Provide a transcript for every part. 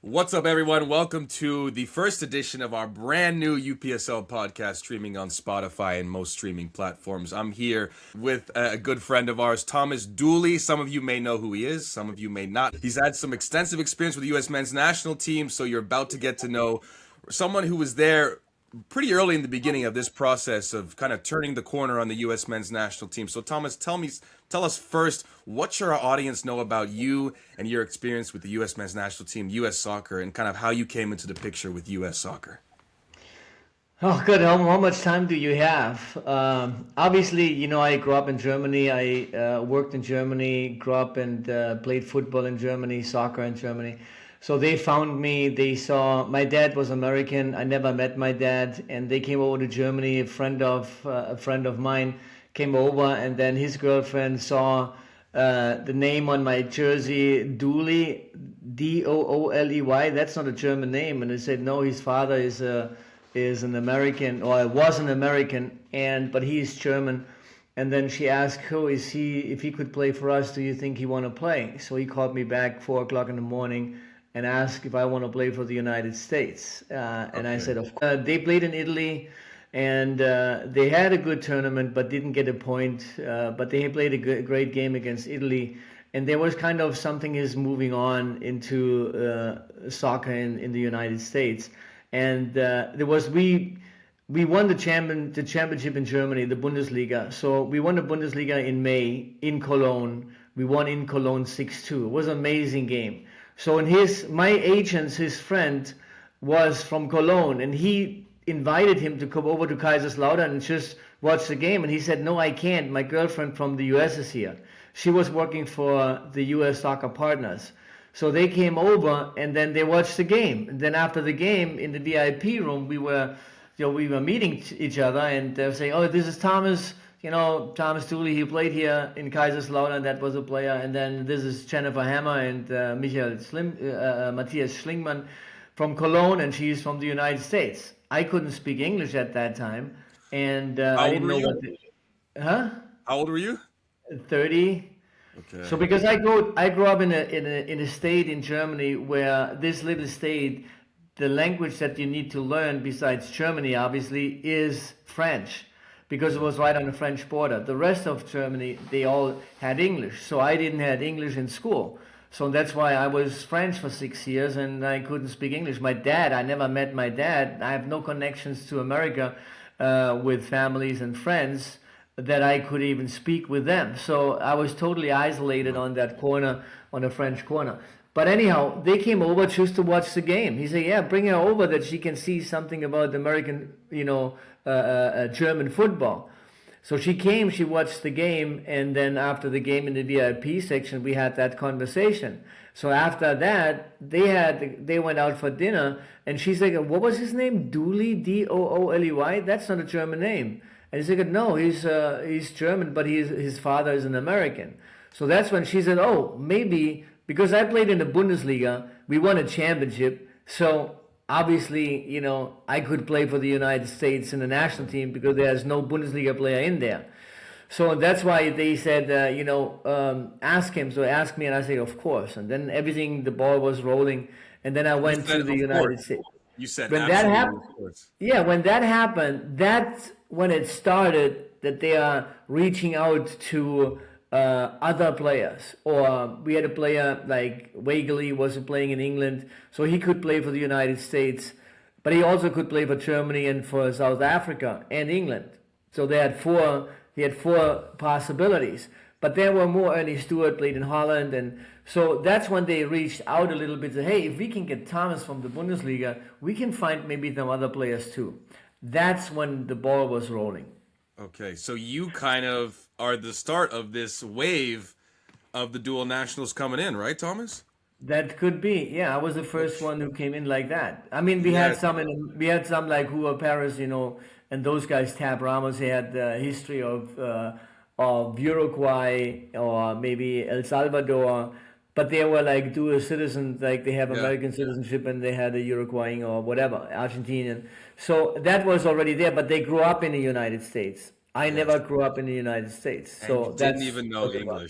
What's up, everyone? Welcome to the first edition of our brand new UPSL podcast, streaming on Spotify and most streaming platforms. I'm here with a good friend of ours, Thomas Dooley. Some of you may know who he is, some of you may not. He's had some extensive experience with the U.S. men's national team, so you're about to get to know someone who was there pretty early in the beginning of this process of kind of turning the corner on the U.S. men's national team. So, Thomas, tell us first, what should our audience know about you and your experience with the U.S. men's national team, U.S. soccer, and kind of how you came into the picture with U.S. soccer? Oh, good. How much time do you have? Obviously, I grew up in Germany. I worked in Germany, grew up and played football in Germany, soccer in Germany. So they found me. They saw my dad was American. I never met my dad, and they came over to Germany. A friend of mine came over, and then his girlfriend saw the name on my jersey, Dooley, Dooley. That's not a German name, and they said no. His father is an American, or was an American, but he is German. And then she asked, "Who is he? If he could play for us, do you think he want to play?" So he called me back 4 o'clock in the morning and asked if I want to play for the United States. And I said, "Of course." They played in Italy, and they had a good tournament, but didn't get a point. But they played a great game against Italy. And there was kind of something is moving on into soccer in the United States. And we won the championship in Germany, the Bundesliga. So we won the Bundesliga in May in Cologne. We won in Cologne 6-2. It was an amazing game. So my agent's his friend was from Cologne, and he invited him to come over to Kaiserslautern and just watch the game. And he said, "No, I can't. My girlfriend from the US is here." She was working for the US Soccer Partners. So they came over, and then they watched the game. And then after the game, in the VIP room, we were meeting each other, and they were saying, "Oh, this is Thomas. Thomas Dooley. He played here in Kaiserslautern. That was a player. And then this is Jennifer Hammer and Matthias Schlingmann from Cologne, and she's from the United States." I couldn't speak English at that time, and How I old didn't were know you? huh? How old were you? 30. Okay. So because I grew up in a state in Germany where this little state, the language that you need to learn besides Germany obviously is French, because it was right on the French border. The rest of Germany, they all had English. So I didn't have English in school. So that's why I was French for 6 years, and I couldn't speak English. I never met my dad. I have no connections to America with families and friends that I could even speak with them. So I was totally isolated on that corner, on the French corner. But anyhow, they came over just to watch the game. He said, "Yeah, bring her over that she can see something about American, German football." So she came, she watched the game, and then after the game in the VIP section, we had that conversation. So after that, they went out for dinner, and she said, "What was his name? Dooley, Dooley? That's not a German name." And he said, "No, he's German, but his father is an American." So that's when she said, "Oh, maybe because I played in the Bundesliga, we won a championship, so." Obviously, I could play for the United States in the national team because there's no Bundesliga player in there. So that's why they said, ask him. So ask me, and I say, "Of course." And then the ball was rolling. And then I You went said, to the of United course. States. You said When that absolutely, happened, of course. yeah, when that happened, that's when it started that they are reaching out to other players. Or we had a player like Wagley was playing in England, so he could play for the United States, but he also could play for Germany and for South Africa and England. So he had four possibilities. But there were more. Ernie Stewart played in Holland, and so that's when they reached out a little bit. Said, "Hey, if we can get Thomas from the Bundesliga, we can find maybe some other players too." That's when the ball was rolling. Okay, so you kind of are the start of this wave of the dual nationals coming in, right, Thomas? That could be. Yeah, I was the first one who came in like that. I mean, Yeah. we had some like who were Paris, and those guys. Tab Ramos, they had the history of Uruguay or maybe El Salvador, but they were like dual citizens, like they have Yeah. American citizenship and they had a Uruguayan or whatever, Argentinian. So that was already there, but they grew up in the United States. I never Yes. grew up in the United States, And you so didn't that's even know what it was.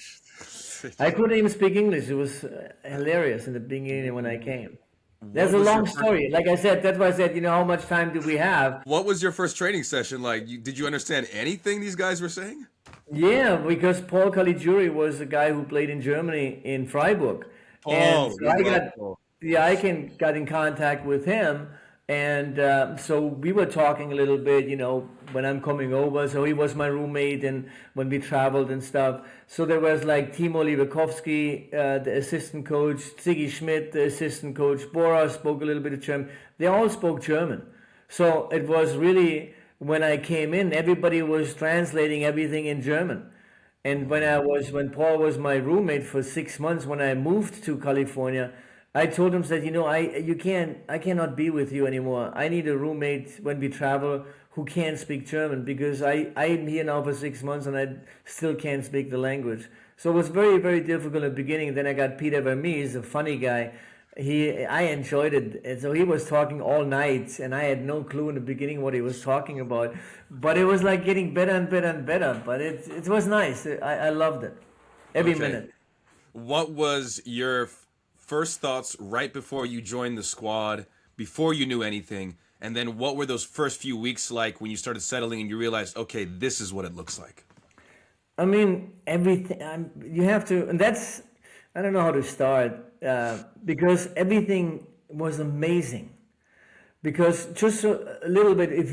English. I couldn't even speak English. It was hilarious in the beginning when I came. That's What a was long your first, story. Like I said, that's why I said, how much time do we have? what was your first training session like? Did you understand anything these guys were saying? Yeah, because Paul Caligiuri was a guy who played in Germany in Freiburg, and Paul, so we love Paul. got in contact with him, and so we were talking a little bit, when I'm coming over. So he was my roommate, and when we traveled and stuff. So there was like Timo Livakovsky, the assistant coach, Ziggy Schmidt, the assistant coach, Bora spoke a little bit of German. They all spoke German. So it was really, when I came in, everybody was translating everything in German. And when Paul was my roommate for 6 months, when I moved to California, I told him, said, I cannot be with you anymore. I need a roommate when we travel who can speak German, because I'm here now for 6 months and I still can't speak the language. So it was very, very difficult in the beginning. Then I got Peter Vermees, a funny guy. I enjoyed it. And so he was talking all night, and I had no clue in the beginning what he was talking about. But it was like getting better and better and better. But it was nice. I loved it. Every Okay. minute. What was your first thoughts right before you joined the squad, before you knew anything? And then what were those first few weeks like when you started settling and you realized, okay, this is what it looks like? I mean, everything. You have to, and that's, I don't know how to start, because everything was amazing. Because just a little bit, if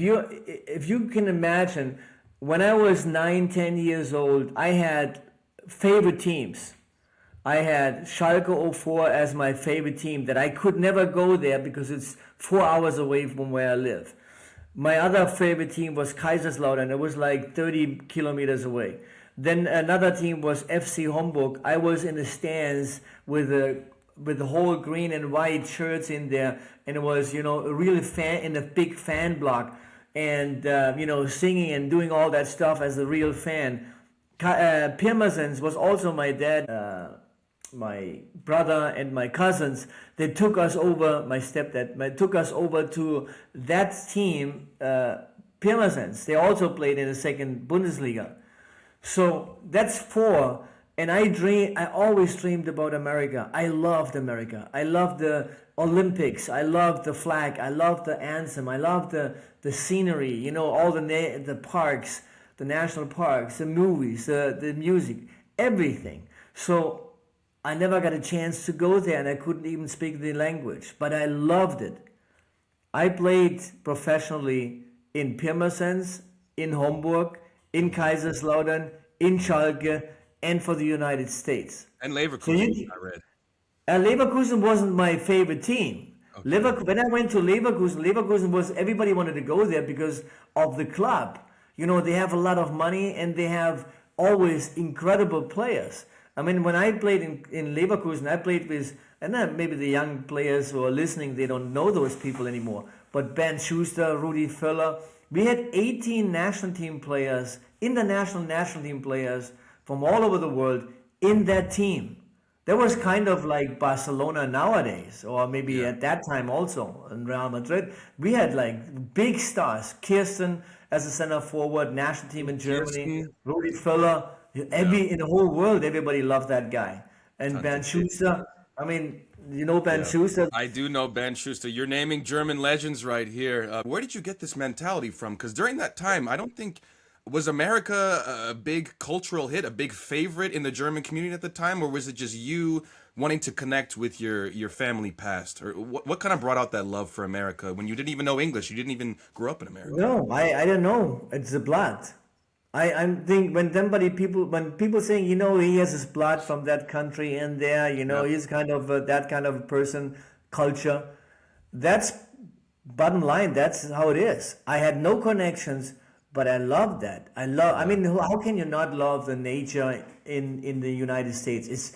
you can imagine, when I was 9, 10 years old, I had favorite teams. I had Schalke 04 as my favorite team, that I could never go there because it's 4 hours away from where I live. My other favorite team was Kaiserslautern. It was like 30 kilometers away. Then another team was FC Homburg. I was in the stands with the whole green and white shirts in there, and it was, a real fan in a big fan block, and singing and doing all that stuff as a real fan. Pirmasens was also my dad, my brother and my cousins. They took us over, my stepdad took us over to that team, Pirmasens. They also played in the second Bundesliga. So that's 4. And I always dreamed about America. I loved America. I loved the Olympics. I loved the flag. I loved the anthem. I loved the scenery, all the parks, the national parks, the movies, the music, everything. So I never got a chance to go there, and I couldn't even speak the language, but I loved it. I played professionally in Pirmasens, in Homburg, in Kaiserslautern, in Schalke, and for the United States. And Leverkusen, I read. Leverkusen wasn't my favorite team. Okay. When I went to Leverkusen was, everybody wanted to go there because of the club. They have a lot of money, and they have always incredible players. I mean, when I played in Leverkusen, I played with, and then maybe the young players who are listening, they don't know those people anymore. But Ben Schuster, Rudi Völler, we had 18 national team players, international national team players from all over the world in that team. That was kind of like Barcelona nowadays, or maybe at that time also in Real Madrid. We had like big stars. Kirsten as a center forward, national team in Germany. Rudi Völler. In the whole world, everybody loved that guy. And Ben Schuster, I mean, Ben Schuster? I do know Ben Schuster. You're naming German legends right here. Where did you get this mentality from? Because during that time, I don't think, was America a big cultural hit, a big favorite in the German community at the time? Or was it just you wanting to connect with your family past? Or what kind of brought out that love for America when you didn't even know English? You didn't even grow up in America. No, I don't know. It's the blood. I think when people saying, he has his blood from that country and there, he's kind of that kind of person, culture. That's bottom line. That's how it is. I had no connections, but I love that. I mean, how can you not love the nature in the United States? It's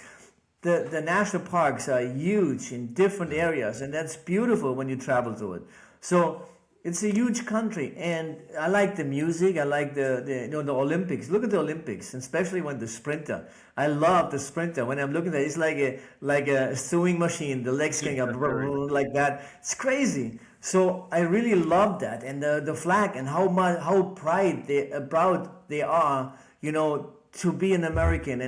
the national parks are huge in different areas, and that's beautiful when you travel to it. So it's a huge country, and I like the music. I like the Olympics. Look at the Olympics, especially when the sprinter. I love the sprinter. When I'm looking at it, it's like a sewing machine. The legs going up like that. It's crazy. So I really love that, and the flag, and how proud they are, to be an American,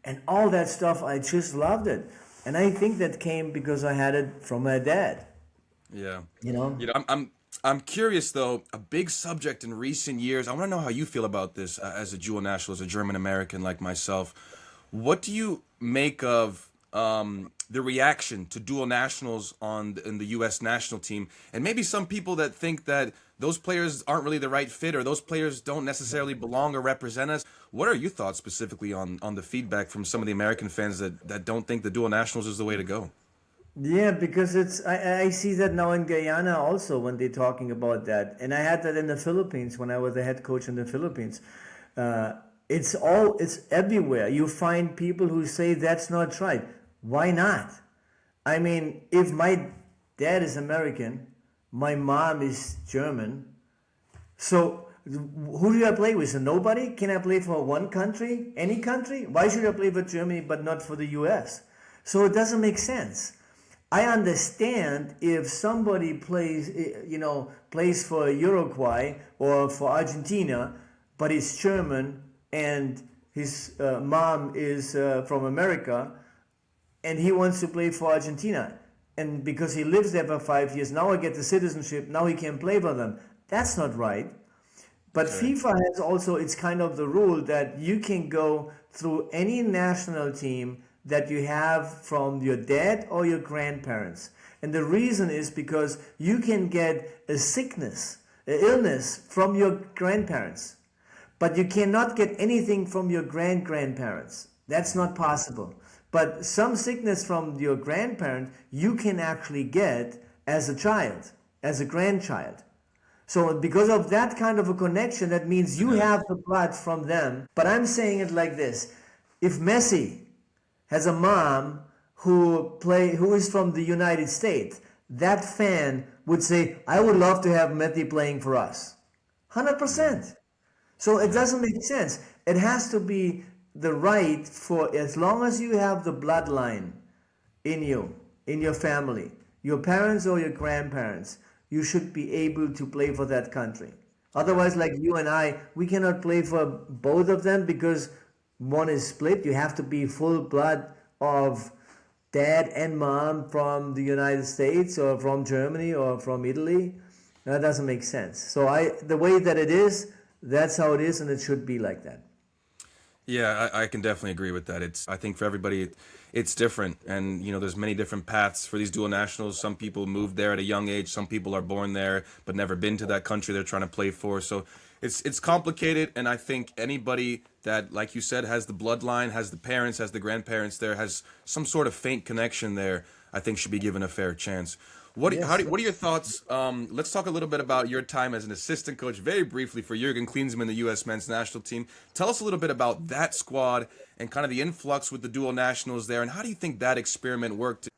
and all that stuff. I just loved it, and I think that came because I had it from my dad. Yeah. You know? I'm curious though. A big subject in recent years. I want to know how you feel about this as a dual national, as a German American like myself. What do you make of the reaction to dual nationals in the U.S. national team, and maybe some people that think that those players aren't really the right fit, or those players don't necessarily belong or represent us? What are your thoughts specifically on the feedback from some of the American fans that don't think the dual nationals is the way to go? Yeah, because I see that now in Guyana also when they're talking about that. And I had that in the Philippines when I was the head coach in the Philippines. Uh, it's everywhere. You find people who say that's not right. Why not? I mean, if my dad is American, my mom is German, so who do I play with? So nobody? Can I play for one country? Any country? Why should I play for Germany but not for the US? So it doesn't make sense. I understand if somebody plays for Uruguay or for Argentina, but he's German and his mom is from America, and he wants to play for Argentina. And because he lives there for 5 years, now I get the citizenship, now he can play for them. That's not right. But Okay. FIFA has also, it's kind of the rule that you can go through any national team that you have from your dad or your grandparents. And the reason is because you can get a sickness, an illness from your grandparents, but you cannot get anything from your grandparents. That's not possible. But some sickness from your grandparent you can actually get as a child, as a grandchild. So because of that kind of a connection, that means you have the blood from them. But I'm saying it like this. If Messi has a mom who is from the United States, that fan would say, I would love to have Messi playing for us. Yeah. 100%. So it doesn't make sense. It has to be the right for as long as you have the bloodline in you, in your family, your parents or your grandparents, you should be able to play for that country. Yeah. Otherwise, like you and I, we cannot play for both of them because one is split. You have to be full blood of dad and mom from the United States or from Germany or from Italy. That doesn't make sense. So the way that it is, that's how it is, and it should be like that. Yeah, I can definitely agree with that. I think for everybody, it's different, and there's many different paths for these dual nationals. Some people move there at a young age. Some people are born there but never been to that country they're trying to play for. So it's complicated, and I think anybody that, like you said, has the bloodline, has the parents, has the grandparents there, has some sort of faint connection there, I think should be given a fair chance. Yes. What are your thoughts? Let's talk a little bit about your time as an assistant coach, very briefly, for Jurgen Klinsmann, the U.S. men's national team. Tell us a little bit about that squad and kind of the influx with the dual nationals there, and how do you think that experiment worked?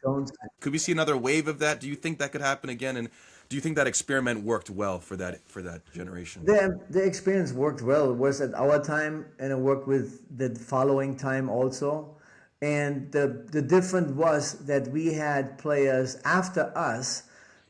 Jones. Could we see another wave of that? Do you think that could happen again? And do you think that experiment worked well for that generation? The experience worked well. It was at our time, and it worked with the following time also. And the difference was that we had players after us,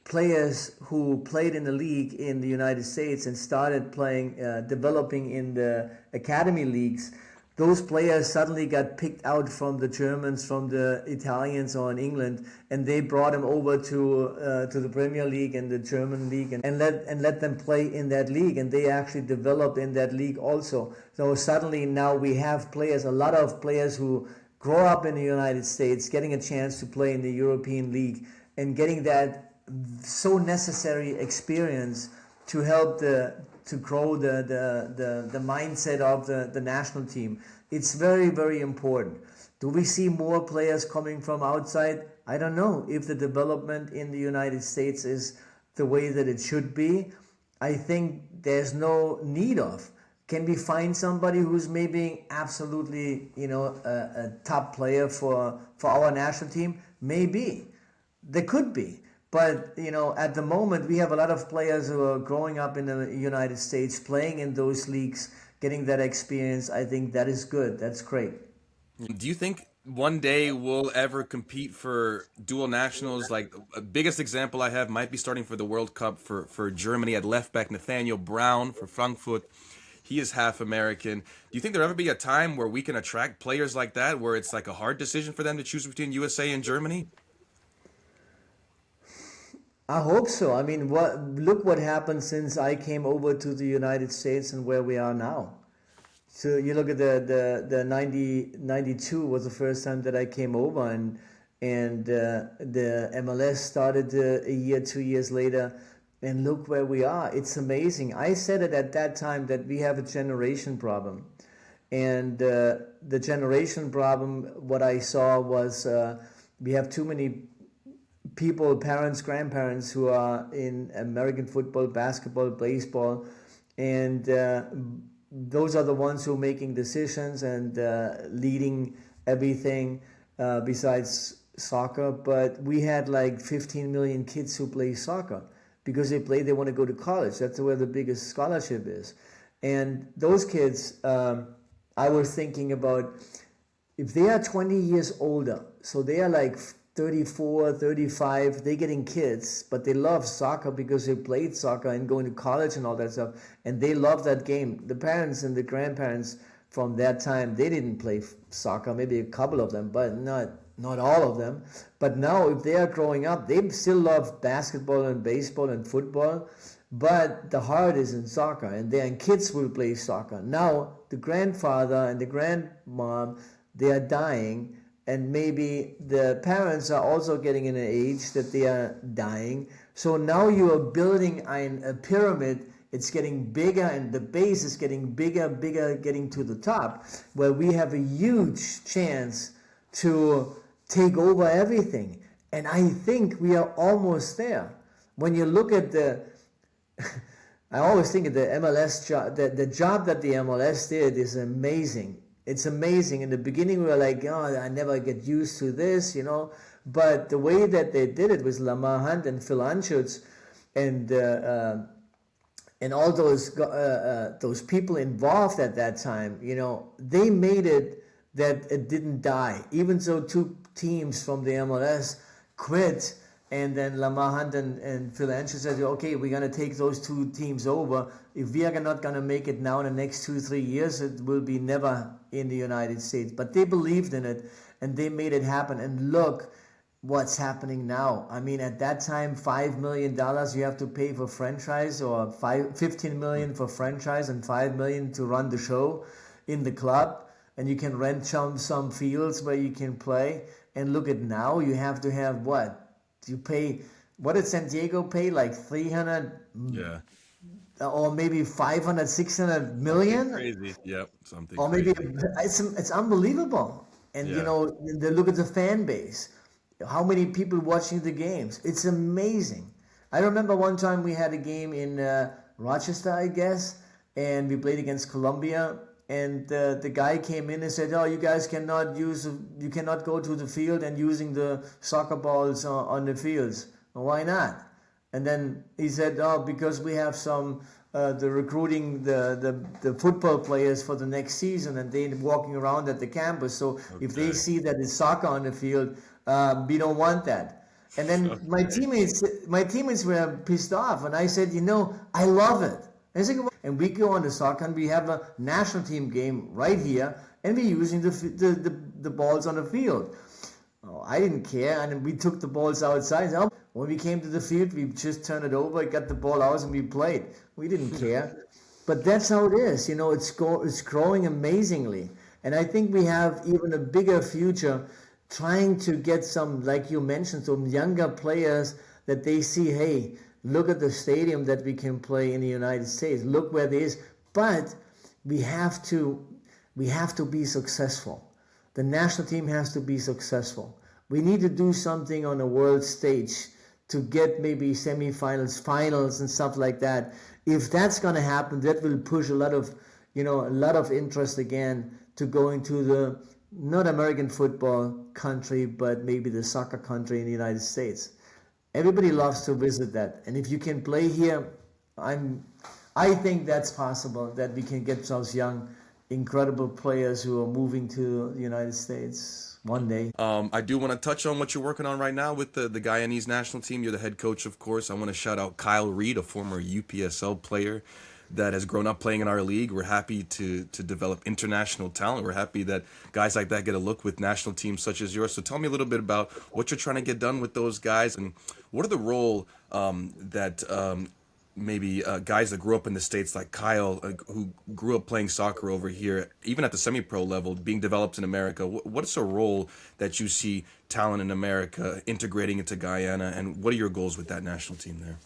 players who played in the league in the United States and started playing, developing in the academy leagues. Those players suddenly got picked out from the Germans, from the Italians, or in England, and they brought them over to the Premier League and the German league, and let them play in that league, and they actually developed in that league also. So suddenly now we have players, a lot of players who grow up in the United States, getting a chance to play in the European League, and getting that so necessary experience to help to grow the mindset of the national team. It's very, very important. Do we see more players coming from outside? I don't know if the development in the United States is the way that it should be. I think there's no need of. Can we find somebody who's maybe absolutely, a top player for our national team? Maybe. There could be. But, at the moment, we have a lot of players who are growing up in the United States, playing in those leagues, getting that experience. I think that is good. That's great. Do you think one day we'll ever compete for dual nationals? Like, biggest example I have might be starting for the World Cup for Germany at left back, Nathaniel Brown for Frankfurt. He is half American. Do you think there'll ever be a time where we can attract players like that, where it's like a hard decision for them to choose between USA and Germany? I hope so. I mean, look what happened since I came over to the United States and where we are now. So you look at the 92 was the first time that I came over, and the MLS started a year, 2 years later, and look where we are. It's amazing. I said it at that time that we have a generation problem, and the generation problem, what I saw was we have too many people, parents, grandparents who are in American football, basketball, baseball, and those are the ones who are making decisions and leading everything besides soccer. But we had like 15 million kids who play soccer because they want to go to college. That's where the biggest scholarship is. And those kids, I was thinking about if they are 20 years older, so they are like 34, 35, they're getting kids, but they love soccer because they played soccer and going to college and all that stuff, and they love that game. The parents and the grandparents from that time, they didn't play soccer, maybe a couple of them, but not all of them. But now, if they are growing up, they still love basketball and baseball and football, but the heart is in soccer, and their kids will play soccer. Now, the grandfather and the grandmom, they are dying, and maybe the parents are also getting in an age that they are dying. So now you are building a pyramid. It's getting bigger, and the base is getting bigger, getting to the top, where we have a huge chance to take over everything. And I think we are almost there. When you look at I always think of the MLS job, the job that the MLS did is amazing. It's amazing. In the beginning, we were like, oh, I never get used to this, But the way that they did it with Lamar Hunt and Phil Anschutz and all those people involved at that time, they made it that it didn't die. Even though two teams from the MLS quit, and then Lamar Hunt and Phil Anschutz said, okay, we're going to take those two teams over. If we are not going to make it now in the next 2-3 years, it will be never in the United States. But they believed in it, and they made it happen. And look what's happening now. I mean, at that time, $5 million you have to pay for franchise, or $15 million for franchise and $5 million to run the show in the club. And you can rent some fields where you can play. And look at now, you have to have what? You pay, what did San Diego pay? Like 300? Yeah. Or maybe 500, 600 million? Crazy. Yep. Something or maybe crazy. it's unbelievable. And look at the fan base. How many people watching the games? It's amazing. I remember one time we had a game in Rochester, I guess, and we played against Colombia. And the guy came in and said, "Oh, you guys you cannot go to the field and using the soccer balls on the fields." Well, why not? And then he said, "Oh, because we have some the recruiting the football players for the next season, and they're walking around at the campus. So if they see that it's soccer on the field, we don't want that." And then my teammates were pissed off, and I said, I love it. And we go on the soccer, and we have a national team game right here, and we're using the balls on the field. Oh, I didn't care, and we took the balls outside. So when we came to the field, we just turned it over, got the ball out, and we played. We didn't care. But that's how it is. It's growing amazingly. And I think we have even a bigger future trying to get some, like you mentioned, some younger players that they see, hey, look at the stadium that we can play in the United States. Look where it is. But we have to be successful. The national team has to be successful. We need to do something on a world stage to get maybe semifinals, finals, and stuff like that. If that's going to happen, that will push a lot of interest again to go into the not American football country, but maybe the soccer country in the United States. Everybody loves to visit that. And if you can play here, I think that's possible, that we can get those young, incredible players who are moving to the United States one day. I do want to touch on what you're working on right now with the Guyanese national team. You're the head coach, of course. I want to shout out Kyle Reed, a former UPSL player. that has grown up playing in our league. We're happy to develop international talent. We're happy that guys like that get a look with national teams such as yours. So tell me a little bit about what you're trying to get done with those guys, and what are the role that maybe guys that grew up in the States like Kyle, who grew up playing soccer over here, even at the semi-pro level, being developed in America. What's a role that you see talent in America integrating into Guyana, and what are your goals with that national team there?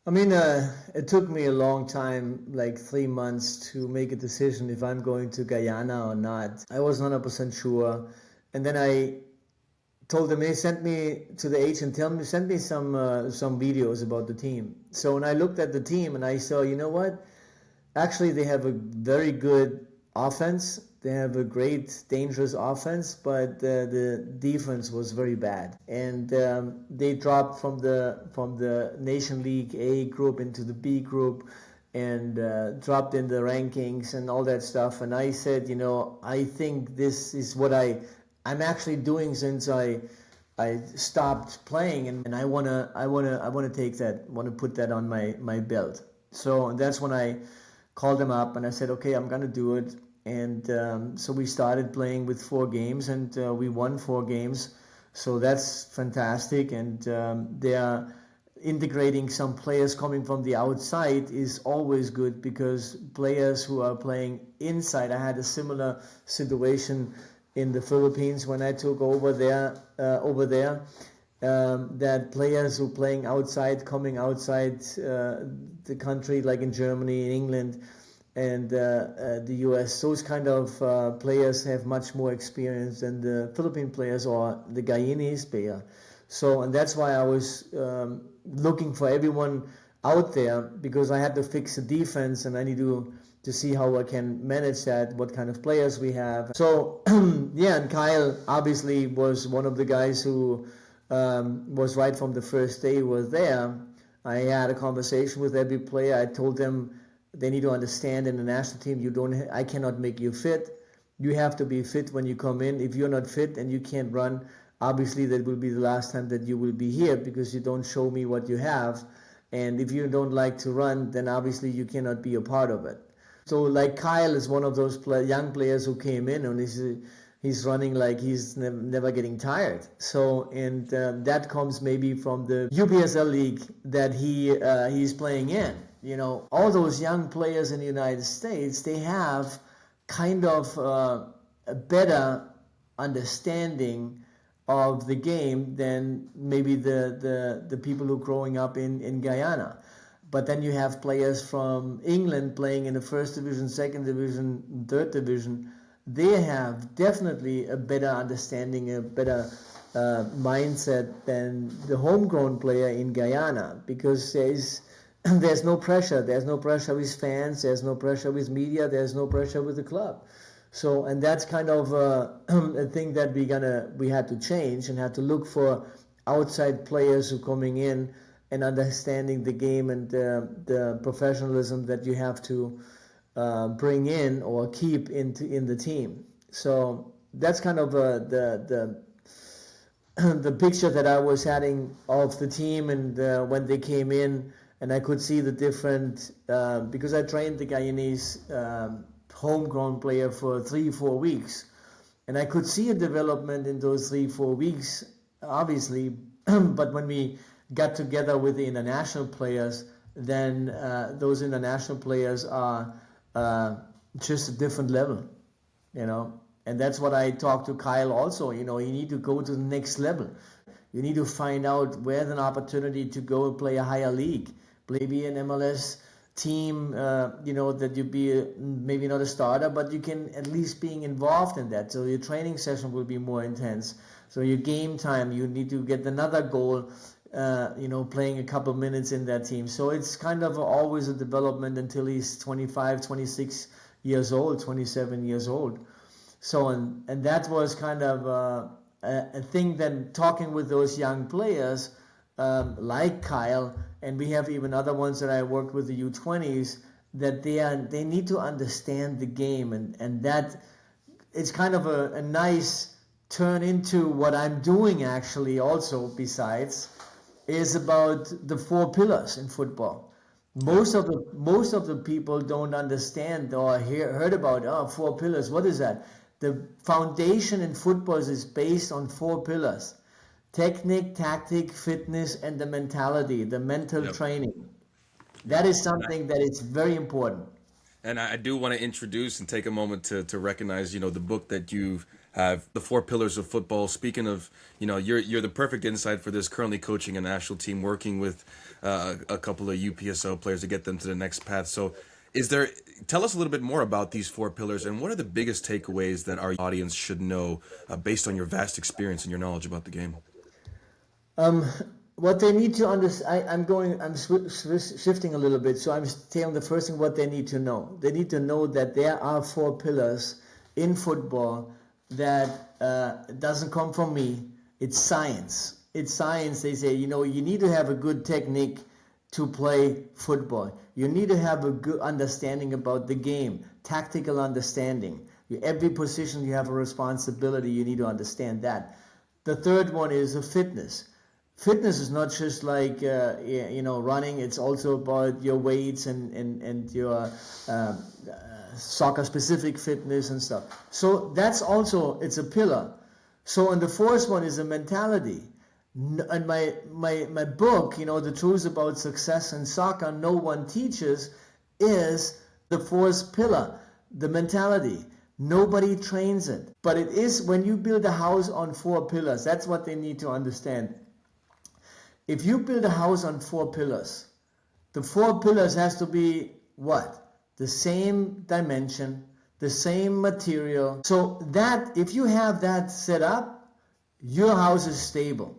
I mean, it took me a long time, like 3 months, to make a decision if I'm going to Guyana or not. I wasn't 100% sure. And then I told them, hey, send me to the agent, send me some videos about the team. So when I looked at the team and I saw, you know what? Actually, they have a very good offense. They have a great, dangerous offense, but the defense was very bad. And they dropped from the Nation League A group into the B group, and dropped in the rankings and all that stuff. And I said, you know, I think this is what I'm actually doing since I stopped playing, and I wanna take that, want to put that on my belt. So that's when I called them up and I said, okay, I'm gonna do it. And so we started playing with 4 games, and we won 4 games. So that's fantastic. And they are integrating some players coming from the outside is always good, because players who are playing inside, I had a similar situation in the Philippines when I took over there, that players who playing outside, coming outside the country, like in Germany, in England, and the US, those kind of players have much more experience than the Philippine players or the Guyanese player. So, and that's why I was looking for everyone out there, because I had to fix the defense, and I need to see how I can manage that, what kind of players we have. So, yeah, and Kyle obviously was one of the guys who was right from the first day he was there. I had a conversation with every player. I told them they need to understand, in the national team, I cannot make you fit. You have to be fit when you come in. If you're not fit and you can't run, obviously that will be the last time that you will be here, because you don't show me what you have. And if you don't like to run, then obviously you cannot be a part of it. So like Kyle is one of those young players who came in, and he's running like he's never getting tired. So, and that comes maybe from the UPSL league that he's playing in. You know, all those young players in the United States, they have kind of a better understanding of the game than maybe the people who are growing up in Guyana. But then you have players from England playing in the first division, second division, third division. They have definitely a better understanding, a better mindset than the homegrown player in Guyana, because there's no pressure. There's no pressure with fans. There's no pressure with media. There's no pressure with the club. So, and that's kind of a thing that we had to change, and had to look for outside players who coming in and understanding the game and the professionalism that you have to bring in or keep in the team. So that's kind of the picture that I was having of the team, and when they came in, and I could see the different, because I trained the Guyanese homegrown player for 3-4 weeks, and I could see a development in those 3-4 weeks, obviously. But when we got together with the international players, then those international players are just a different level, you know. And that's what I talked to Kyle also. You know, you need to go to the next level. You need to find out where's an opportunity to go and play a higher league, maybe an MLS team, you know, that you be maybe not a starter, but you can at least being involved in that. So your training session will be more intense. So your game time, you need to get another goal, you know, playing a couple minutes in that team. So it's kind of always a development until he's 25, 26 years old, 27 years old. So, and that was kind of a thing that talking with those young players, like Kyle, and we have even other ones that I worked with, the U20s, that they need to understand the game, and that it's kind of a nice turn into what I'm doing actually also, besides, is about the 4 pillars in football. Most of the people don't understand or heard about four pillars. What is that? The foundation in football is based on four pillars: technique, tactic, fitness, and the mentality, the mental Yep. training. That is something that is very important. And I do want to introduce and take a moment to recognize, the book that you have, The Four Pillars of Football. Speaking of, you're the perfect insight for this, currently coaching a national team, working with a couple of UPSL players to get them to the next path. So tell us a little bit more about these four pillars, and what are the biggest takeaways that our audience should know based on your vast experience and your knowledge about the game? What they need to understand, I'm shifting a little bit, so I'm telling the first thing what they need to know. They need to know that there are four pillars in football that doesn't come from me. It's science. It's science. They say, you need to have a good technique to play football. You need to have a good understanding about the game, tactical understanding. Every position you have a responsibility. You need to understand that. The third one is a fitness. Fitness is not just like running. It's also about your weights and your soccer specific fitness and stuff. So that's also, it's a pillar. So, and the fourth one is a mentality. And my book, The Truth About Success in Soccer No One Teaches, is the fourth pillar, the mentality. Nobody trains it, but it is when you build a house on four pillars. That's what they need to understand. If you build a house on four pillars, the four pillars has to be what? The same dimension, the same material. So that if you have that set up, your house is stable.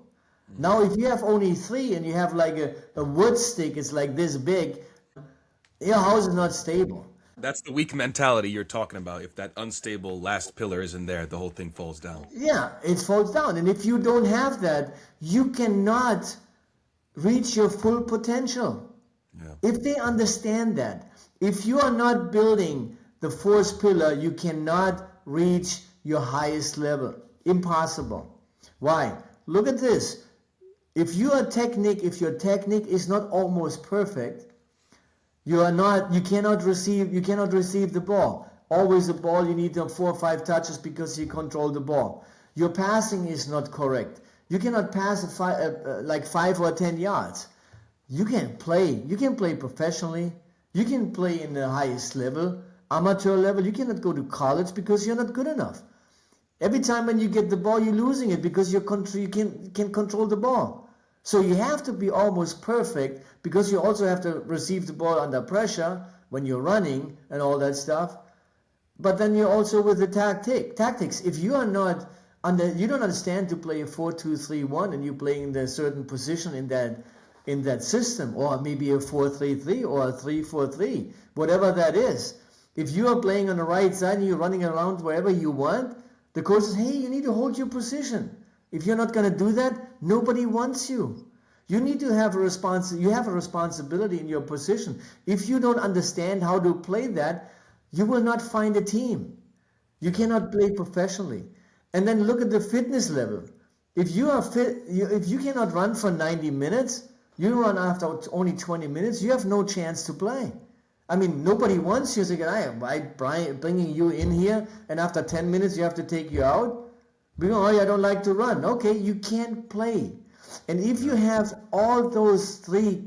Now if you have only three and you have like a wood stick, it's like this big, your house is not stable. That's the weak mentality you're talking about. If that unstable last pillar isn't there, the whole thing falls down. Yeah, it falls down. And if you don't have that, you cannot reach your full potential. Yeah. If they understand that, if you are not building the fourth pillar, you cannot reach your highest level. Impossible. Why? Look at this. If your technique is not almost perfect, you cannot receive the ball. Always the ball, you need 4 or 5 touches because you control the ball. Your passing is not correct. You cannot pass like 5 or 10 yards. You can play professionally. You can play in the highest level, amateur level. You cannot go to college because you're not good enough. Every time when you get the ball, you're losing it because you can control the ball. So you have to be almost perfect because you also have to receive the ball under pressure when you're running and all that stuff. But then you're also with the tactics. If you are not you don't understand to play a 4-2-3-1 and you play in a certain position in that system, or maybe a 4-3-3 or a 3-4-3, whatever that is. If you are playing on the right side and you're running around wherever you want, the coach says, hey, you need to hold your position. If you're not going to do that, nobody wants you. You need to have you have a responsibility in your position. If you don't understand how to play that, you will not find a team. You cannot play professionally. And then look at the fitness level. If you are fit, if you cannot run for 90 minutes, you run after only 20 minutes, you have no chance to play. I mean, nobody wants you. So I bringing you in here, and after 10 minutes, you have to take you out. I don't like to run. Okay, you can't play. And if you have all those three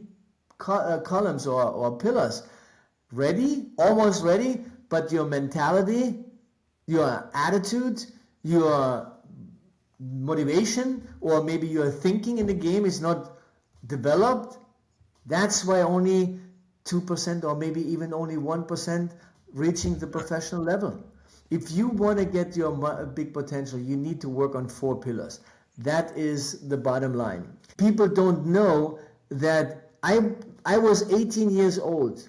columns or pillars ready, almost ready, but your mentality, your attitude, your motivation, or maybe your thinking in the game is not developed, that's why only 2% or maybe even only 1% reaching the professional level. If you want to get your big potential, you need to work on 4 pillars. That is the bottom line. People don't know that I was 18 years old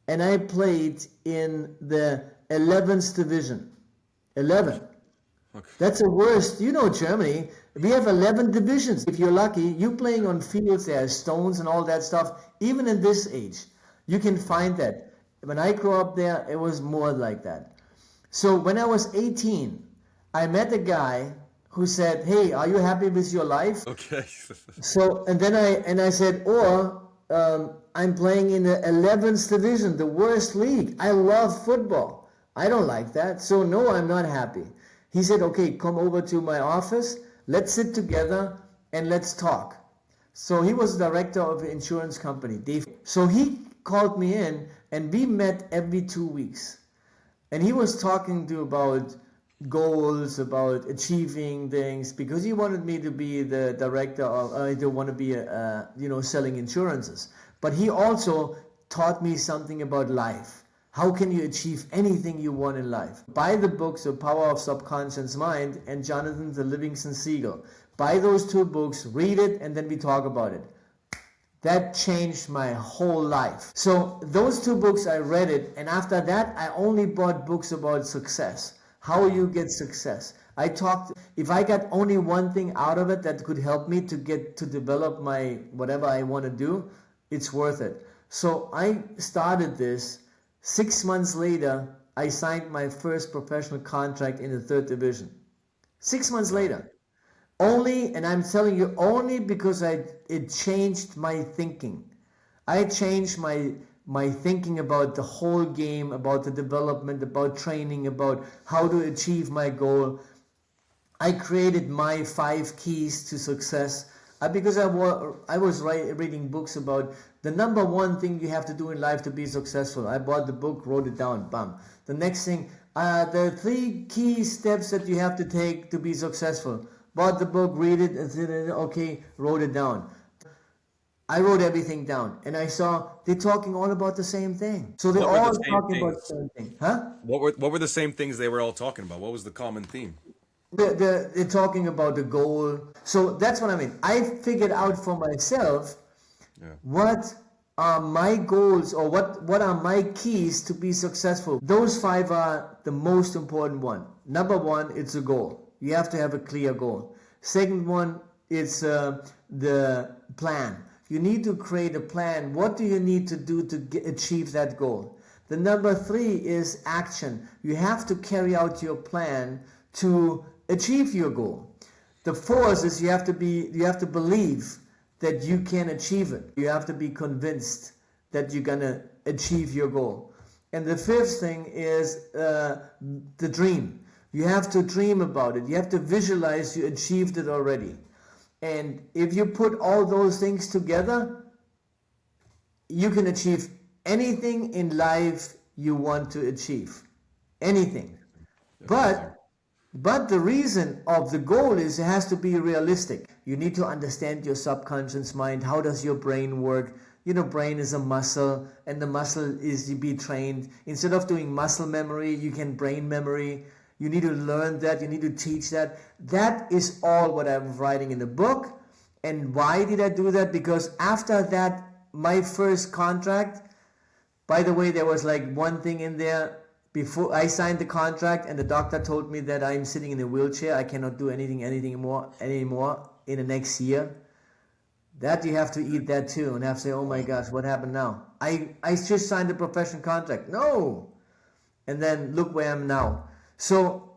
and I played in the 11th division. 11. Okay. That's the worst. Germany, we have 11 divisions. If you're lucky, you playing on fields, there are stones and all that stuff. Even in this age, you can find that. When I grew up there, it was more like that. So when I was 18, I met a guy who said, hey, are you happy with your life? Okay. So, and then I said, or I'm playing in the 11th division, the worst league. I love football. I don't like that. So no, I'm not happy. He said, okay, come over to my office. Let's sit together and let's talk. So he was the director of an insurance company. So he called me in and we met every 2 weeks. And he was talking about goals, about achieving things, because he wanted me to be the director of, I don't want to be, selling insurances. But he also taught me something about life. How can you achieve anything you want in life? Buy the books, The Power of Subconscious Mind and Jonathan the Livingston Seagull. Buy those 2 books, read it, and then we talk about it. That changed my whole life. So those 2 books, I read it, and after that, I only bought books about success. How you get success. If I got only one thing out of it that could help me to develop my, whatever I want to do, it's worth it. So I started this. 6 months later, I signed my first professional contract in the 3rd division. 6 months later. Only, and I'm telling you, only because it changed my thinking. I changed my thinking about the whole game, about the development, about training, about how to achieve my goal. I created my 5 keys to success because I was reading books about the number 1 thing you have to do in life to be successful. I bought the book, wrote it down, bam. The next thing, the 3 key steps that you have to take to be successful. Bought the book, read it, and said, okay, wrote it down. I wrote everything down, and I saw they're talking all about the same thing. So they're all talking about the same thing. Huh? What were the same things they were all talking about? What was the common theme? They're talking about the goal. So that's what I mean. I figured out for myself what are my goals, or what are my keys to be successful. Those 5 are the most important one. Number 1, it's a goal. You have to have a clear goal. Second one, it's the plan. You need to create a plan. What do you need to do to achieve that goal? The number 3 is action. You have to carry out your plan to achieve your goal. The 4th is you have to believe that you can achieve it. You have to be convinced that you're gonna achieve your goal. And the 5th thing is the dream. You have to dream about it. You have to visualize you achieved it already. And if you put all those things together, you can achieve anything in life you want to achieve. Anything. But the reason of the goal is it has to be realistic. You need to understand your subconscious mind. How does your brain work? Brain is a muscle, and the muscle is to be trained. Instead of doing muscle memory, you can brain memory. You need to learn that. You need to teach that. That is all what I'm writing in the book. And why did I do that? Because after that, my first contract, by the way, there was like one thing in there. Before I signed the contract and the doctor told me that I'm sitting in a wheelchair, I cannot do anything anymore in the next year. That you have to eat that too and have to say, oh my gosh, what happened now? I just signed a professional contract. No. And then look where I am now. So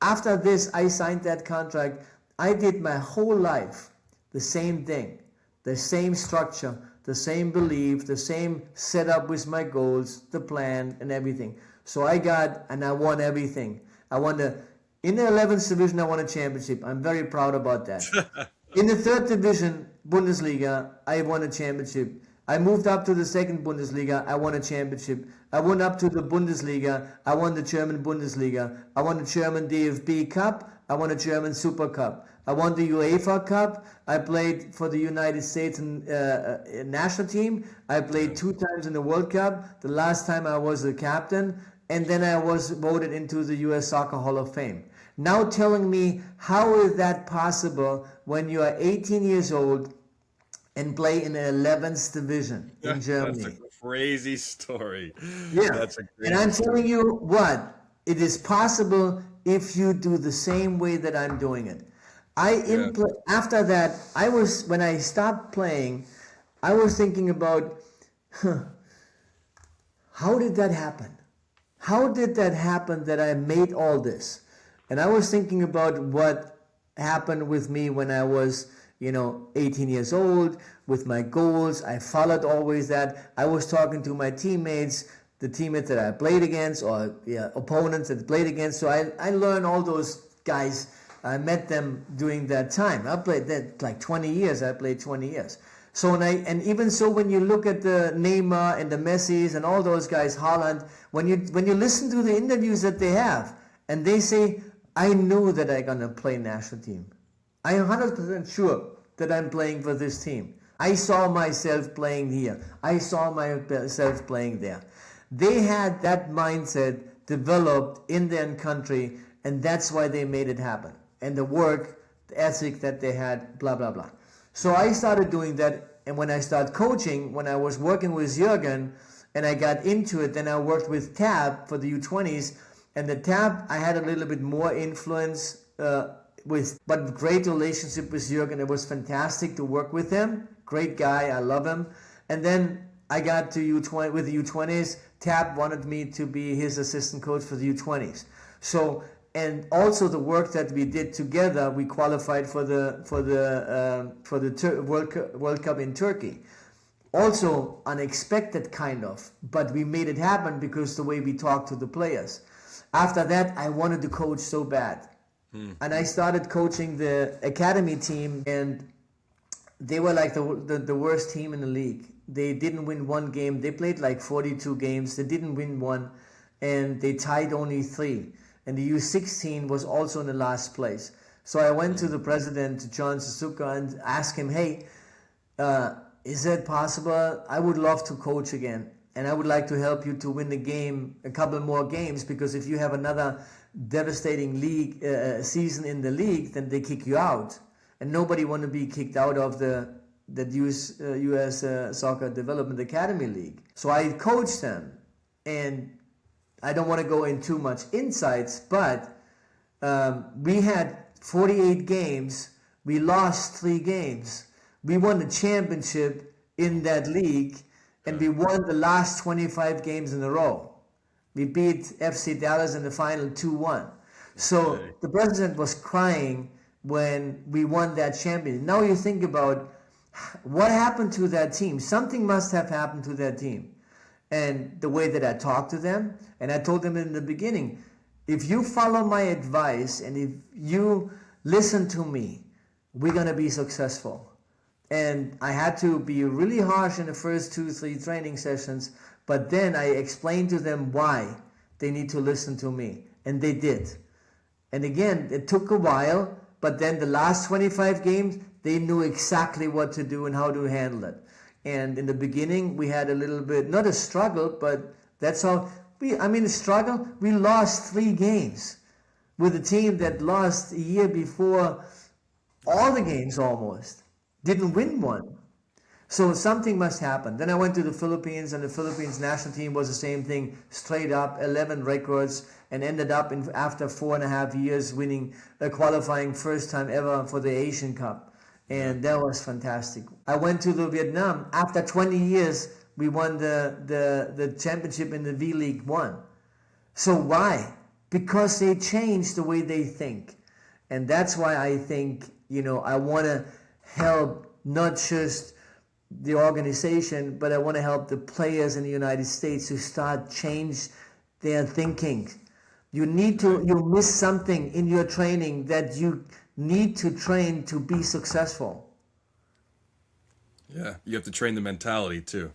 after this, I signed that contract. I did my whole life the same thing, the same structure, the same belief, the same setup with my goals, the plan and everything. So I won everything. In the 11th division, I won a championship. I'm very proud about that. In the 3rd division, Bundesliga, I won a championship. I moved up to the 2nd Bundesliga, I won a championship. I went up to the Bundesliga, I won the German Bundesliga. I won the German DFB Cup, I won a German Super Cup. I won the UEFA Cup. I played for the United States national team. I played 2 times in the World Cup. The last time I was the captain. And then I was voted into the US Soccer Hall of Fame. Now telling me, how is that possible when you are 18 years old and play in the 11th division in Germany? That's a crazy story. Yeah. That's a and I'm telling you what, it is possible if you do the same way that I'm doing it. After that, when I stopped playing, I was thinking about, how did that happen? How did that happen that I made all this? And I was thinking about what happened with me when I was 18 years old with my goals. I followed always that. I was talking to my teammates, the teammates that I played against, or opponents that I played against. So I learned all those guys. I met them during that time. I played that like 20 years. I played 20 years. So and even so, when you look at the Neymar and the Messis and all those guys, Haaland, when you listen to the interviews that they have, and they say, I know that I'm gonna play national team. I am 100% sure that I'm playing for this team. I saw myself playing here. I saw myself playing there. They had that mindset developed in their country, and that's why they made it happen. And the work, the ethic that they had, blah, blah, blah. So I started doing that, and when I started coaching, when I was working with Jürgen, and I got into it, then I worked with Tab for the U20s, and the Tab, I had a little bit more influence but great relationship with Jürgen. It was fantastic to work with him. Great guy, I love him. And then I got to U20 with the U20s. Tab wanted me to be his assistant coach for the U20s. So, and also the work that we did together, we qualified for the World Cup in Turkey. Also unexpected kind of, but we made it happen because the way we talked to the players. After that, I wanted to coach so bad. And I started coaching the academy team, and they were like the worst team in the league. They didn't win one game. They played like 42 games. They didn't win one, and they tied only 3. And the U16 was also in the last place. So I went to the president, John Suzuka, and asked him, hey, is it possible? I would love to coach again, and I would like to help you to win the game, a couple more games, because if you have another devastating league season in the league, then they kick you out, and nobody want to be kicked out of the US Soccer Development Academy League. So I coached them, and I don't want to go in too much insights, but we had 48 games. We lost 3 games. We won the championship in that league, and we won the last 25 games in a row. We beat FC Dallas in the final 2-1. So the president was crying when we won that championship. Now you think about what happened to that team. Something must have happened to that team. And the way that I talked to them, and I told them in the beginning, if you follow my advice and if you listen to me, we're going to be successful. And I had to be really harsh in the first 2-3 training sessions, but then I explained to them why they need to listen to me. And they did. And again, it took a while, but then the last 25 games, they knew exactly what to do and how to handle it. And in the beginning, we had a little bit, not a struggle, but that's how, struggle, we lost 3 games with a team that lost a year before all the games almost. Didn't win one. So something must happen. Then I went to the Philippines, and the Philippines national team was the same thing, straight up, 11 records, and ended up after 4.5 years winning, qualifying first time ever for the Asian Cup. And that was fantastic. I went to the Vietnam. After 20 years, we won the championship in the V-League 1. So why? Because they changed the way they think. And that's why I think, I want to help not just the organization, but I want to help the players in the United States to start change their thinking. You miss something in your training that you need to train to be successful. Yeah, you have to train the mentality too.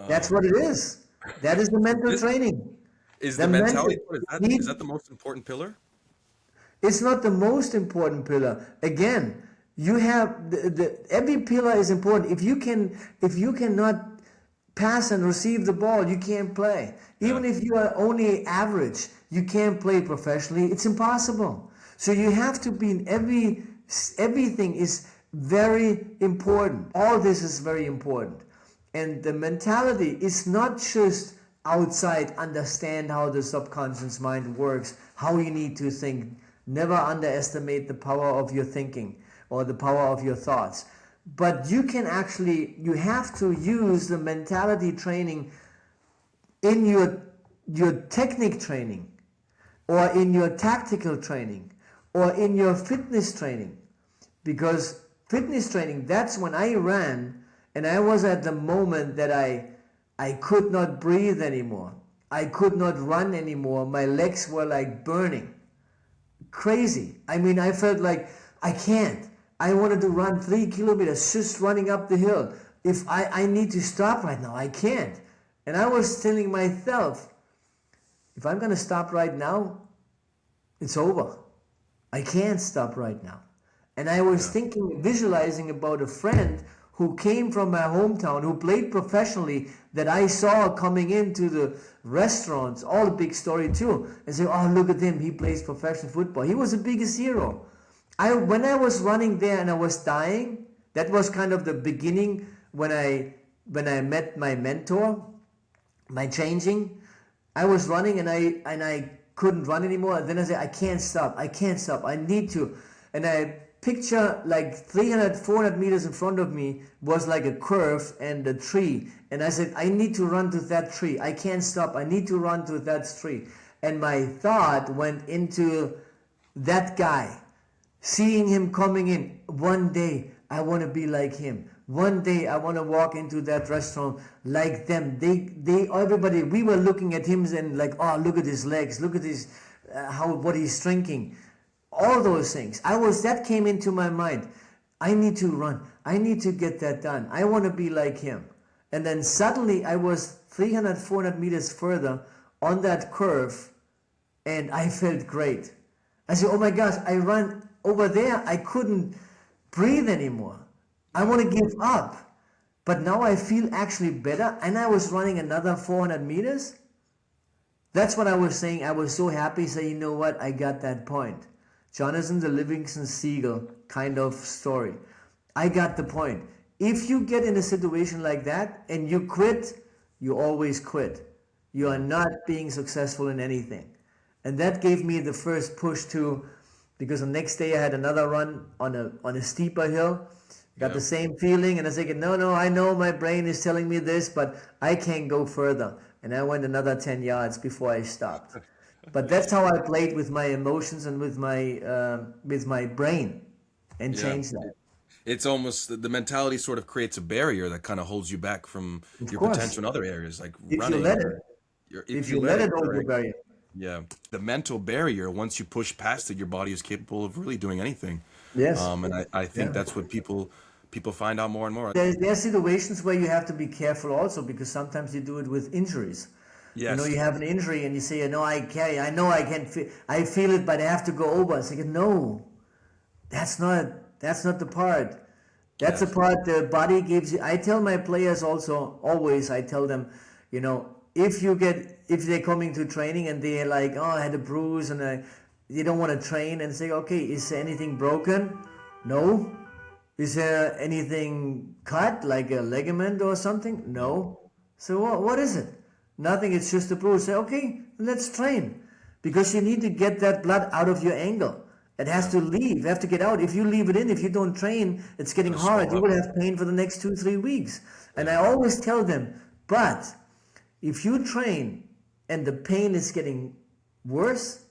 That's what it is. That is the mental training. Is the mentality, is that the most important pillar? It's not the most important pillar. Again, you have every pillar is important. If you cannot pass and receive the ball, you can't play. Even if you are only average, you can't play professionally. It's impossible. So you have to be in everything is very important. All this is very important. And the mentality is not just outside, understand how the subconscious mind works, how you need to think. Never underestimate the power of your thinking or the power of your thoughts. But you have to use the mentality training in your technique training, or in your tactical training, or in your fitness training. Because fitness training, that's when I ran, and I was at the moment that I could not breathe anymore. I could not run anymore. My legs were like burning. Crazy. I mean, I felt like I can't. I wanted to run 3 kilometers just running up the hill. If I need to stop right now, I can't. And I was telling myself, if I'm going to stop right now, it's over. I can't stop right now. And I was thinking, visualizing about a friend who came from my hometown, who played professionally, that I saw coming into the restaurants, all a big story too, and say, oh, look at him, he plays professional football. He was the biggest hero. When I was running there and I was dying, that was kind of the beginning when I met my mentor, my changing. I was running and I couldn't run anymore. And then I said, I can't stop. I need to. And I picture like 300, 400 meters in front of me was like a curve and a tree. And I said, I need to run to that tree. I can't stop. I need to run to that tree. And my thought went into that guy, seeing him coming in. One day, I want to be like him. One day, I want to walk into that restaurant like them. Everybody, we were looking at him and like, oh, look at his legs. Look at his, what he's drinking. All those things. That came into my mind. I need to run. I need to get that done. I want to be like him. And then suddenly I was 300, 400 meters further on that curve and I felt great. I said, oh my gosh, I ran over there. I couldn't breathe anymore. I want to give up. But now I feel actually better. And I was running another 400 meters. That's what I was saying. I was so happy. So you know what? I got that point. Jonathan the Livingston Seagull kind of story. I got the point. If you get in a situation like that and you quit, you always quit. You are not being successful in anything. And that gave me the first push to, because the next day I had another run on a steeper hill. Got the same feeling and I was thinking, no, I know my brain is telling me this, but I can't go further. And I went another 10 yards before I stopped. But that's how I played with my emotions and with my brain and changed that. It's almost the mentality sort of creates a barrier that kind of holds you back from your potential in other areas, like running. If you let it hold the barrier. Yeah, the mental barrier. Once you push past it, your body is capable of really doing anything. Yes. And I think that's what people find out more and more. There are situations where you have to be careful also, because sometimes you do it with injuries. Yes. You have an injury and you say, no, I can't feel it, but I have to go over. I say, no, that's not the part. That's the part the body gives you. I tell my players also, always, I tell them, if they're coming to training and they're like, oh, I had a bruise and they don't want to train, and say, okay, is there anything broken? No. Is there anything cut, like a ligament or something? No. So what is it? Nothing, it's just a bruise. Say, okay, let's train. Because you need to get that blood out of your ankle. It has to leave, have to get out. If you leave it in, if you don't train, it's getting hard. You will have pain for the next 2-3 weeks. And I always tell them, but if you train and the pain is getting worse,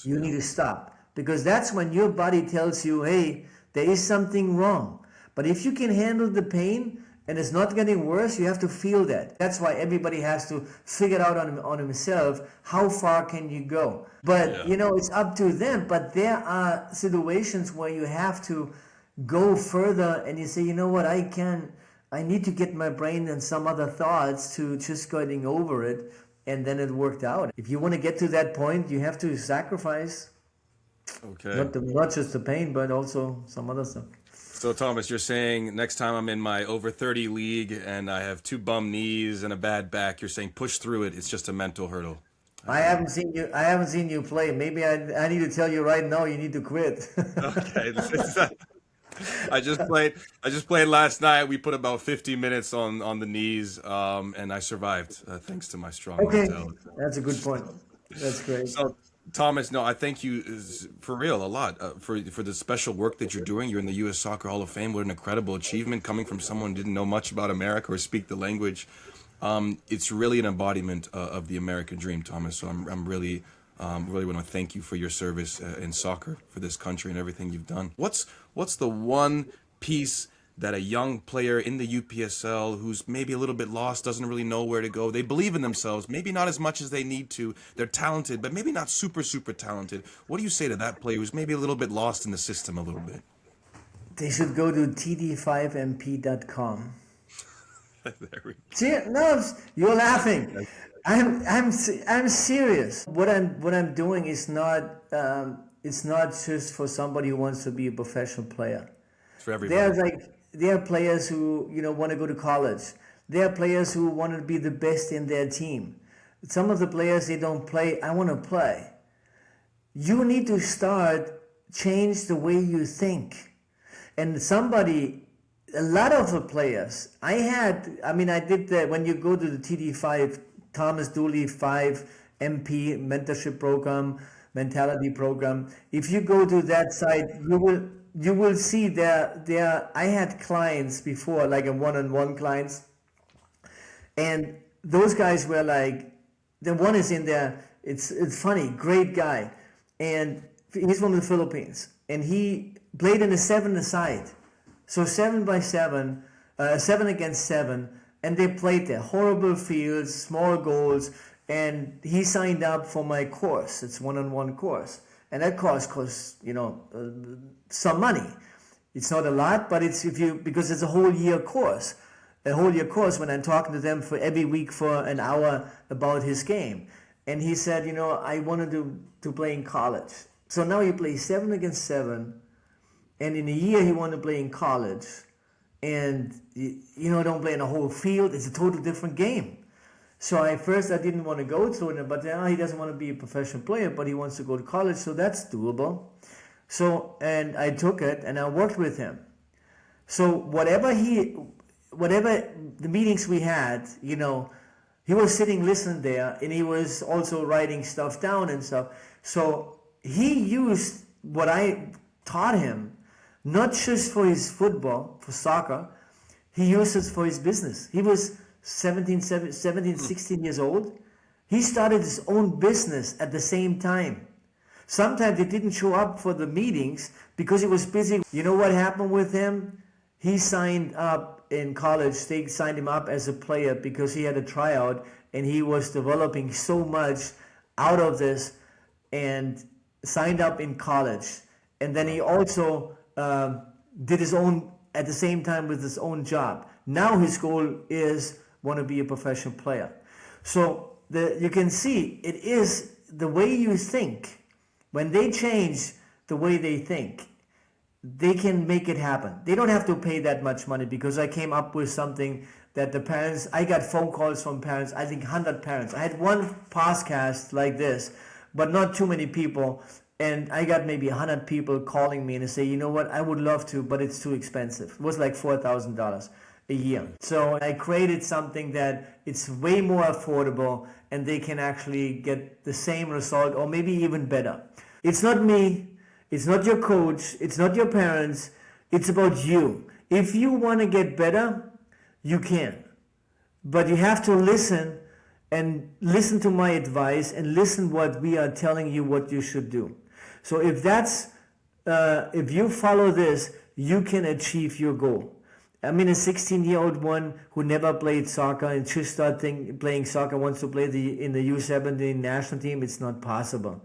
you need to stop. Because that's when your body tells you, hey, there is something wrong. But if you can handle the pain, and it's not getting worse, you have to feel that. That's why everybody has to figure out on himself, how far can you go? But, it's up to them. But there are situations where you have to go further and you say, you know what, I need to get my brain and some other thoughts to just getting over it. And then it worked out. If you want to get to that point, you have to sacrifice. Okay. Not just the pain, but also some other stuff. So Thomas, you're saying next time I'm in my over 30 league and I have 2 bum knees and a bad back, you're saying push through it. It's just a mental hurdle. I haven't seen you play. Maybe I need to tell you right now you need to quit. Okay. I just played last night. We put about 50 minutes on the knees, and I survived thanks to my strong mentality. That's a good point. That's great. So Thomas, no, I thank you for real a lot for the special work that you're doing. You're in the U.S. Soccer Hall of Fame. What an incredible achievement coming from someone who didn't know much about America or speak the language. It's really an embodiment of the American dream, Thomas. So I'm really want to thank you for your service in soccer for this country and everything you've done. What's the one piece that a young player in the UPSL who's maybe a little bit lost, doesn't really know where to go, they believe in themselves, maybe not as much as they need to, they're talented, but maybe not super, super talented. What do you say to that player who's maybe a little bit lost in the system a little bit? They should go to td5mp.com. There we go. See, no, you're laughing. I'm serious. What I'm doing is not it's not just for somebody who wants to be a professional player. For everybody. There are players who want to go to college. There are players who want to be the best in their team. Some of the players, they don't play. I want to play. You need to change the way you think. And a lot of the players, I did that when you go to the TD5, Thomas Dooley 5 MP mentorship program, mentality program. If you go to that site, you will see there. I had clients before, like a one-on-one clients, and those guys were like, the one is in there. It's funny, great guy, and he's from the Philippines, and he played in a 7-a-side, so 7x7, 7 against 7, and they played there. Horrible fields, small goals, and he signed up for my course. It's one-on-one course. And that course costs, some money. It's not a lot, but because it's a whole year course. A whole year course when I'm talking to them for every week for an hour about his game. And he said, I wanted to play in college. So now he plays 7 against 7. And in a year he wanted to play in college. And, don't play in a whole field. It's a total different game. So at first I didn't want to go through it, but now he doesn't want to be a professional player, but he wants to go to college, so that's doable. So, and I took it and I worked with him. So whatever the meetings we had, he was sitting listening there, and he was also writing stuff down and stuff. So he used what I taught him, not just for his football, for soccer, he used it for his business. He was 17, 16 years old. He started his own business at the same time. Sometimes he didn't show up for the meetings because he was busy. You know what happened with him? He signed up in college. They signed him up as a player because he had a tryout, and he was developing so much out of this and signed up in college. And then he also did his own, at the same time with his own job. Now his goal is want to be a professional player. So you can see it is the way you think. When they change the way they think, they can make it happen. They don't have to pay that much money, because I came up with something that the parents, I got phone calls from parents, I think 100 parents. I had one podcast like this, but not too many people. And I got maybe 100 people calling me and they say, you know what, I would love to, but it's too expensive. It was like $4,000 a year. So I created something that it's way more affordable, and they can actually get the same result or maybe even better. It's not me, it's not your coach, it's not your parents, it's about you. If you want to get better, you can. But you have to listen, and listen to my advice, and listen what we are telling you what you should do. So if you follow this, you can achieve your goal. I mean, a 16-year-old one who never played soccer and just started playing soccer, wants to play in the USMNT national team, it's not possible.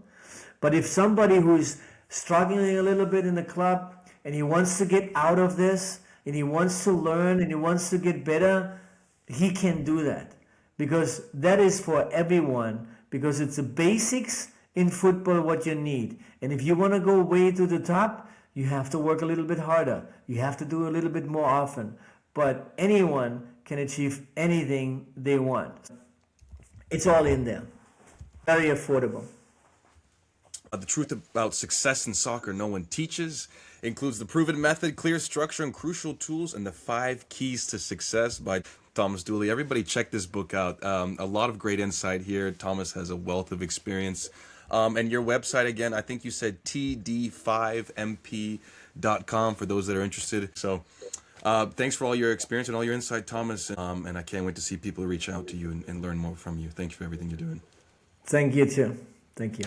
But if somebody who's struggling a little bit in the club and he wants to get out of this, and he wants to learn, and he wants to get better, he can do that. Because that is for everyone, because it's the basics in football what you need. And if you want to go way to the top, you have to work a little bit harder. You have to do a little bit more often. But anyone can achieve anything they want. It's all in there. Very affordable. The truth about success in soccer no one teaches includes the proven method, clear structure, and crucial tools, and the 5 keys to success by Thomas Dooley. Everybody check this book out. A lot of great insight here. Thomas has a wealth of experience. And your website, again, I think you said td5mp.com for those that are interested. So thanks for all your experience and all your insight, Thomas. And I can't wait to see people reach out to you and learn more from you. Thank you for everything you're doing. Thank you, too. Thank you.